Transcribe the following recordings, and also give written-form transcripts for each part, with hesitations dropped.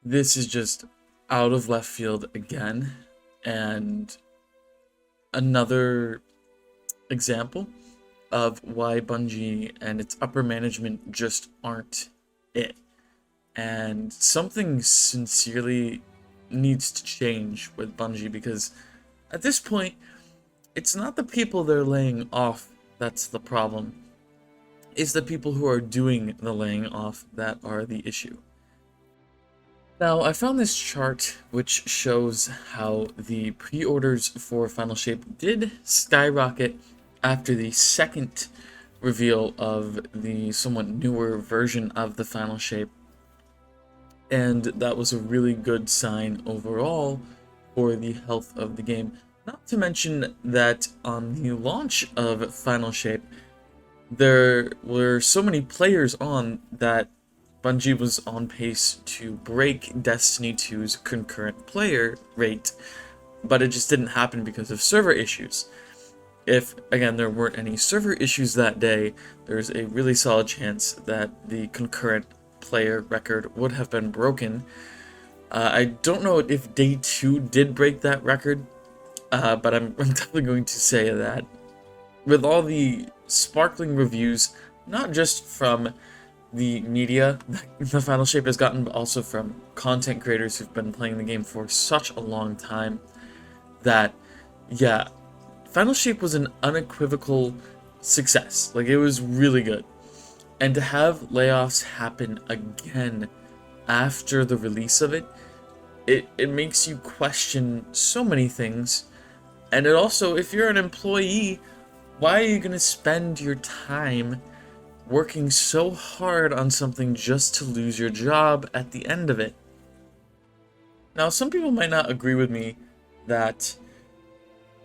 This is just out of left field again, and another example of why Bungie and its upper management just aren't it. And something sincerely needs to change with Bungie because at this point, it's not the people they're laying off that's the problem. It's the people who are doing the laying off that are the issue. Now, I found this chart which shows how the pre-orders for Final Shape did skyrocket after the second reveal of the somewhat newer version of the Final Shape, and that was a really good sign overall for the health of the game. Not to mention that on the launch of Final Shape, there were so many players on that Bungie was on pace to break Destiny 2's concurrent player rate, but it just didn't happen because of server issues. If, again, there weren't any server issues that day, there's a really solid chance that the concurrent player record would have been broken. I don't know if Day 2 did break that record, but I'm definitely going to say that with all the sparkling reviews, not just from the media the Final Shape has gotten, but also from content creators who've been playing the game for such a long time, that, yeah, Final Shape was an unequivocal success. Like, it was really good. And to have layoffs happen again after the release of it, it makes you question so many things. And it also, if you're an employee, why are you going to spend your time working so hard on something just to lose your job at the end of it? Now, some people might not agree with me that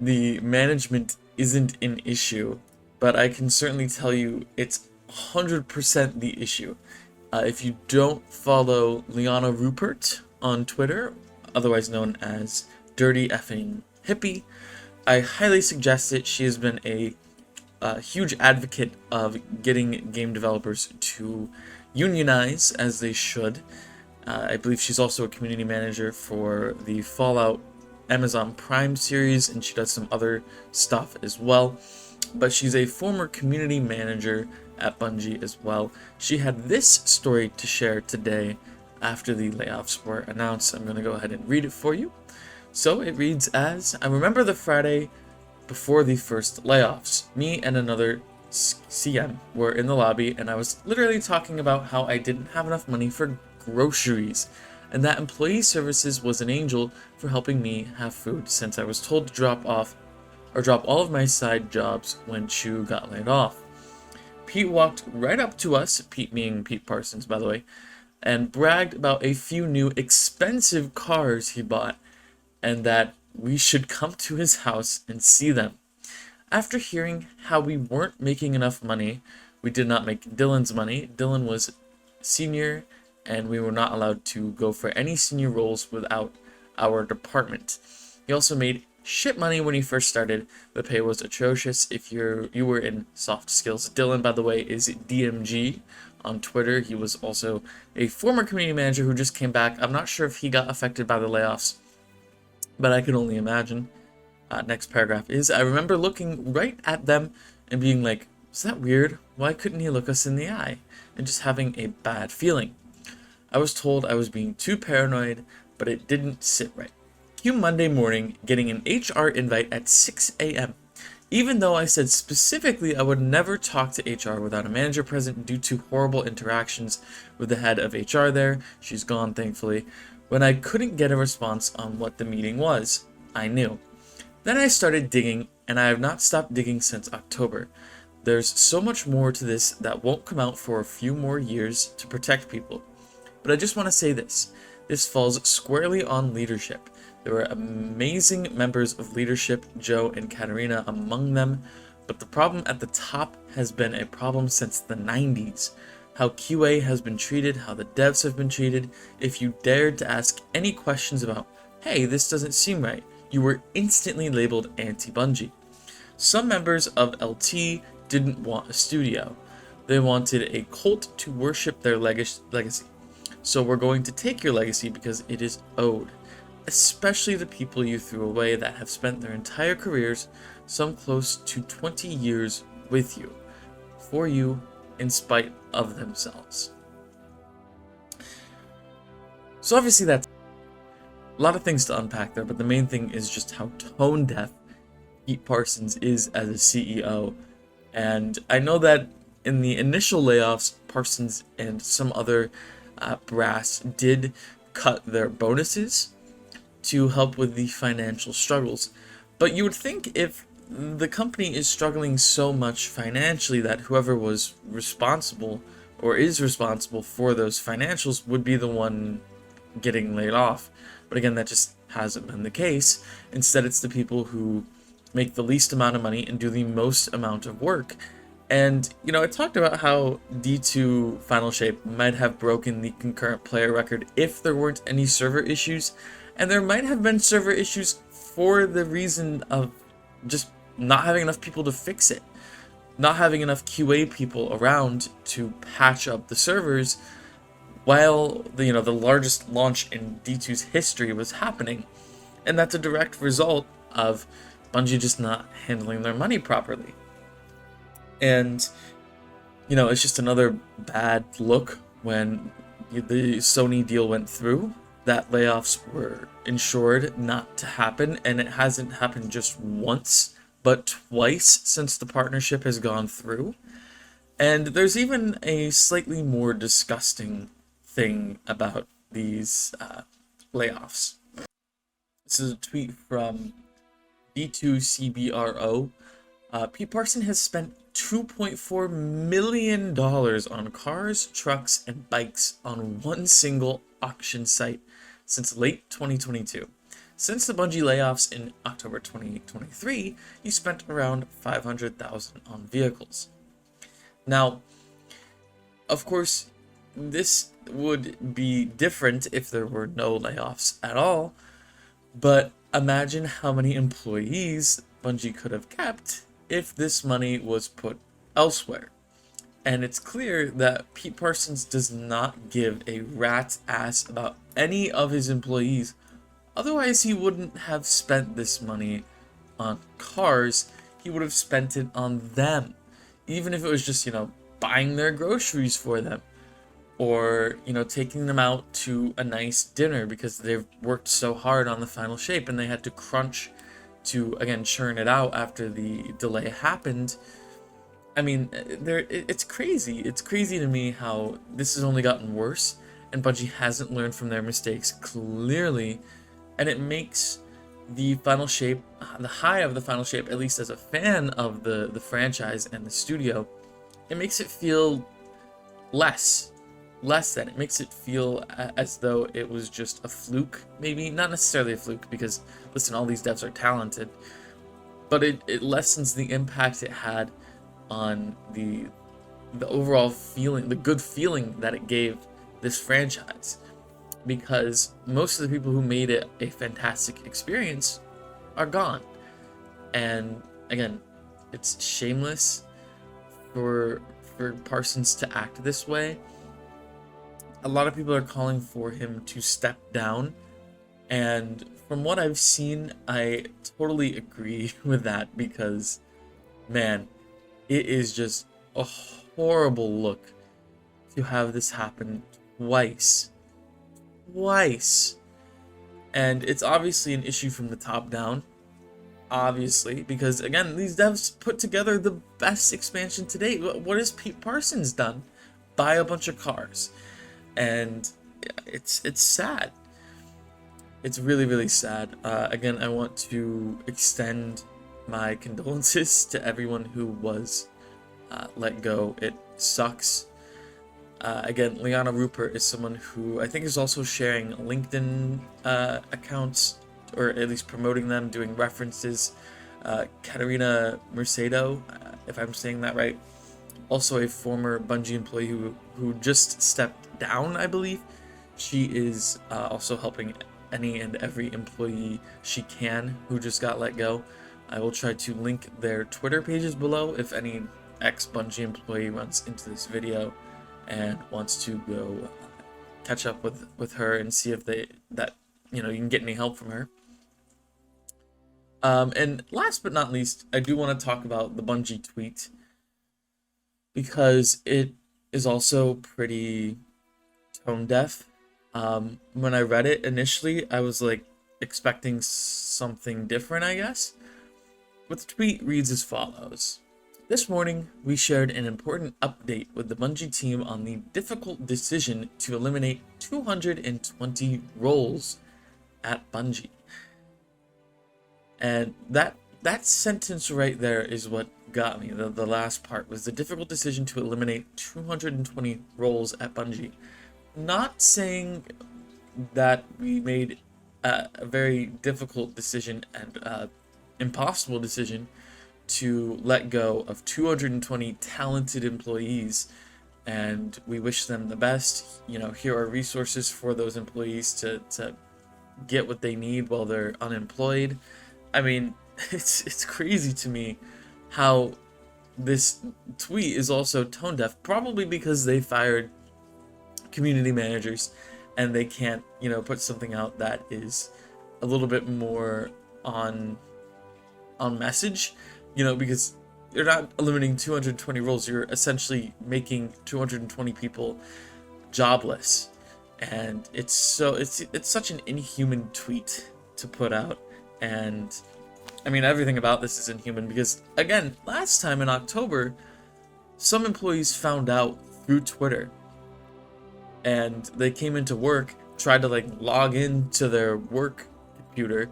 the management isn't an issue, but I can certainly tell you it's 100% the issue. If you don't follow Liana Rupert on Twitter, otherwise known as Dirty Effing Hippie, I highly suggest it. She has been a huge advocate of getting game developers to unionize as they should. I believe she's also a community manager for the Fallout Amazon Prime series, and she does some other stuff as well. But she's a former community manager at Bungie as well. She had this story to share today after the layoffs were announced. I'm going to go ahead and read it for you. So it reads as, I remember the Friday before the first layoffs. Me and another CM were in the lobby, and I was literally talking about how I didn't have enough money for groceries, and that employee services was an angel for helping me have food since I was told to drop all of my side jobs when Chu got laid off. Pete walked right up to us, Pete being Pete Parsons, by the way, and bragged about a few new expensive cars he bought, and that we should come to his house and see them. After hearing how we weren't making enough money, we did not make Dylan's money. Dylan was senior, and we were not allowed to go for any senior roles without our department. He also made shit money when he first started. The pay was atrocious if you were in soft skills. Dylan, by the way, is DMG on Twitter. He was also a former community manager who just came back. I'm not sure if he got affected by the layoffs, but I can only imagine. Next paragraph is, I remember looking right at them and being like, is that weird? Why couldn't he look us in the eye? And just having a bad feeling. I was told I was being too paranoid, but it didn't sit right. Cue Monday morning, getting an HR invite at 6 a.m. Even though I said specifically I would never talk to HR without a manager present due to horrible interactions with the head of HR there, she's gone thankfully, when I couldn't get a response on what the meeting was. I knew. Then I started digging, and I have not stopped digging since October. There's so much more to this that won't come out for a few more years to protect people. But I just want to say this. This falls squarely on leadership. There were amazing members of leadership, Joe and Katarina among them, but the problem at the top has been a problem since the 90s. How QA has been treated, how the devs have been treated. If you dared to ask any questions about, hey, this doesn't seem right, you were instantly labeled anti-Bungie. Some members of LT didn't want a studio. They wanted a cult to worship their legacy. So we're going to take your legacy because it is owed, especially the people you threw away that have spent their entire careers, some close to 20 years, with you, for you, in spite of themselves. So obviously that's a lot of things to unpack there, but the main thing is just how tone deaf Pete Parsons is as a CEO. And I know that in the initial layoffs, Parsons and some other brass did cut their bonuses to help with the financial struggles. But you would think if the company is struggling so much financially that whoever was responsible or is responsible for those financials would be the one getting laid off. But again, that just hasn't been the case. Instead, it's the people who make the least amount of money and do the most amount of work. And, I talked about how D2 Final Shape might have broken the concurrent player record if there weren't any server issues. And there might have been server issues for the reason of just not having enough people to fix it. Not having enough QA people around to patch up the servers while the largest launch in D2's history was happening. And that's a direct result of Bungie just not handling their money properly. And it's just another bad look when the Sony deal went through, that layoffs were ensured not to happen, and it hasn't happened just once but twice since the partnership has gone through. And there's even a slightly more disgusting thing about these layoffs. This is a tweet from D2CBRO. Pete Parsons has spent $2.4 million on cars, trucks, and bikes on one single auction site since late 2022. Since the Bungie layoffs in October 2023, he spent around $500,000 on vehicles. Now, of course, this would be different if there were no layoffs at all, but imagine how many employees Bungie could have kept if this money was put elsewhere. And it's clear that Pete Parsons does not give a rat's ass about any of his employees. Otherwise, he wouldn't have spent this money on cars. He would have spent it on them. Even if it was just, buying their groceries for them. Or, taking them out to a nice dinner because they've worked so hard on the final shape and they had to crunch to, again, churn it out after the delay happened. I mean, it's crazy. It's crazy to me how this has only gotten worse and Bungie hasn't learned from their mistakes clearly. And it makes the final shape, the high of the final shape, at least as a fan of the franchise and the studio, it makes it feel less than. It makes it feel as though it was just a fluke. Maybe not necessarily a fluke, because listen, all these devs are talented, but it lessens the impact it had on the overall feeling, the good feeling that it gave this franchise, because most of the people who made it a fantastic experience are gone. And again, it's shameless for Parsons to act this way. A lot of people are calling for him to step down, and from what I've seen, I totally agree with that, because man, it is just a horrible look to have this happen twice. And it's obviously an issue from the top down, obviously, because again, these devs put together the best expansion to date. What has Pete Parsons done? Buy a bunch of cars. And it's sad. It's really, really sad. Again, I want to extend my condolences to everyone who was let go. It sucks. Again, Liana Rupert is someone who I think is also sharing LinkedIn accounts, or at least promoting them, doing references. Katerina Mercado, if I'm saying that right, also a former Bungie employee who just stepped down, I believe. She is also helping any and every employee she can who just got let go. I will try to link their Twitter pages below if any ex-Bungie employee runs into this video and wants to go catch up with her and see if you can get any help from her. And last but not least, I do want to talk about the Bungie tweet because it is also pretty tone deaf. When I read it initially, I was like expecting something different, I guess. But the tweet reads as follows. This morning, we shared an important update with the Bungie team on the difficult decision to eliminate 220 roles at Bungie. And that sentence right there is what got me. The last part was the difficult decision to eliminate 220 roles at Bungie. Not saying that we made a very difficult decision and impossible decision to let go of 220 talented employees, and we wish them the best. Here are resources for those employees to get what they need while they're unemployed. I mean, it's crazy to me how this tweet is also tone deaf, probably because they fired community managers and they can't, put something out that is a little bit more on message, because you're not eliminating 220 roles, you're essentially making 220 people jobless. And it's such an inhuman tweet to put out. And I mean, everything about this is inhuman because, again, last time in October, some employees found out through Twitter and they came into work, tried to log into their work computer,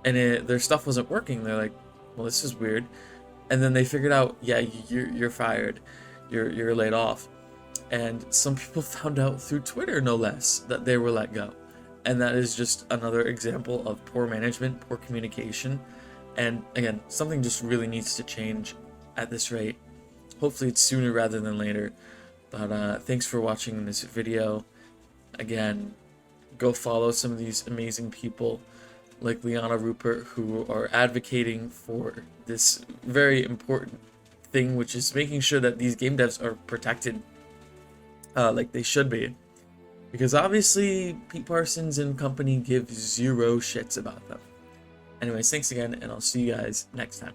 and their stuff wasn't working. They're like, well, this is weird. And then they figured out, yeah, you're fired, you're laid off. And some people found out through Twitter, no less, that they were let go. And that is just another example of poor management, poor communication. And again, something just really needs to change at this rate. Hopefully it's sooner rather than later. But thanks for watching this video. Again, go follow some of these amazing people like Liana Rupert, who are advocating for this very important thing, which is making sure that these game devs are protected like they should be. Because obviously, Pete Parsons and company give zero shits about them. Anyways, thanks again, and I'll see you guys next time.